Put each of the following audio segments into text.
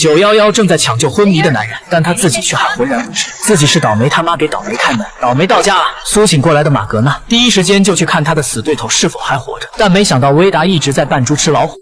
911正在抢救昏迷的男人，但他自己却还浑然不知自己是倒霉他妈给倒霉开门。倒霉到家了，苏醒过来的马格纳第一时间就去看他的死对头是否还活着，但没想到威达一直在扮猪吃老虎。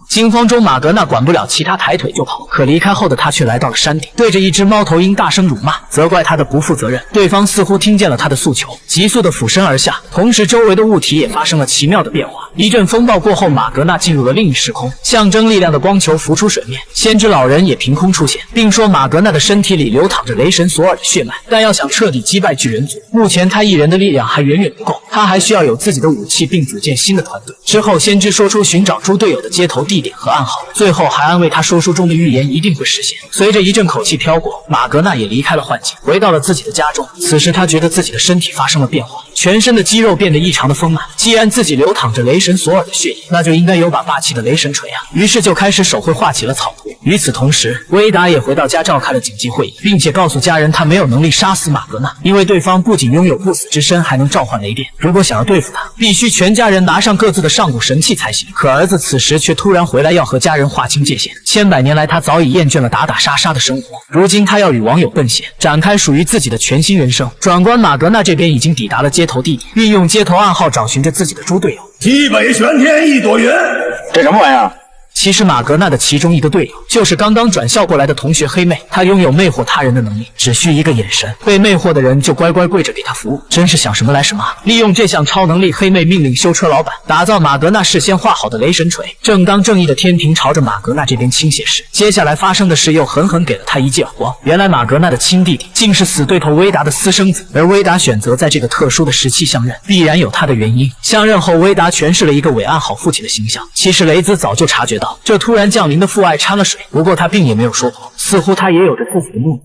惊慌中，马格纳管不了其他，抬腿就跑。可离开后的他却来到了山顶，对着一只猫头鹰大声辱骂，责怪他的不负责任。对方似乎听见了他的诉求，急速的俯身而下，同时周围的物体也发生了奇妙的变化。一阵风暴过后，马格纳进入了另一时空，象征力量的光球浮出水面，先知老人也凭空出现，并说马格纳的身体里流淌着雷神索尔的血脉，但要想彻底击败巨人族，目前他一人的力量还远远不够，他还需要有自己的武器并组建新的团队。之后，先知说出寻找猪队友的接头地点和暗号，最后还安慰他说书中的预言一定会实现。随着一阵口气飘过，马格纳也离开了幻境，回到了自己的家中。此时他觉得自己的身体发生了变化，全身的肌肉变得异常的丰满。既然自己流淌着雷神索尔的血液，那就应该有把霸气的雷神锤啊！于是就开始手绘画起了草图。与此同时，威达也回到家召开了紧急会议，并且告诉家人他没有能力杀死马格纳，因为对方不仅拥有不死之身，还能召唤雷电。如果想要对付他，必须全家人拿上各自的上古神器才行。可儿子此时却突然回来，要和家人划清界限。千百年来，他早已厌倦了打打杀杀的生活，如今他要与网友奔现，展开属于自己的全新人生。转观马格纳这边已经抵达了接头地点，运用接头暗号找寻着自己的猪队友。西北玄天一朵云，这什么玩意儿？其实马格纳的其中一个队友就是刚刚转校过来的同学黑妹，她拥有魅惑他人的能力，只需一个眼神，被魅惑的人就乖乖跪着给她服务，真是想什么来什么。利用这项超能力，黑妹命令修车老板打造马格纳事先画好的雷神锤。正当正义的天平朝着马格纳这边倾斜时，接下来发生的事又狠狠给了他一记耳光。原来马格纳的亲弟弟竟是死对头威达的私生子，而威达选择在这个特殊的时期相认，必然有他的原因。相认后，威达诠释了一个伟岸好父亲的形象。其实雷兹早就察觉到这突然降临的父爱掺了水，不过他并也没有说破，似乎他也有着自己的目的。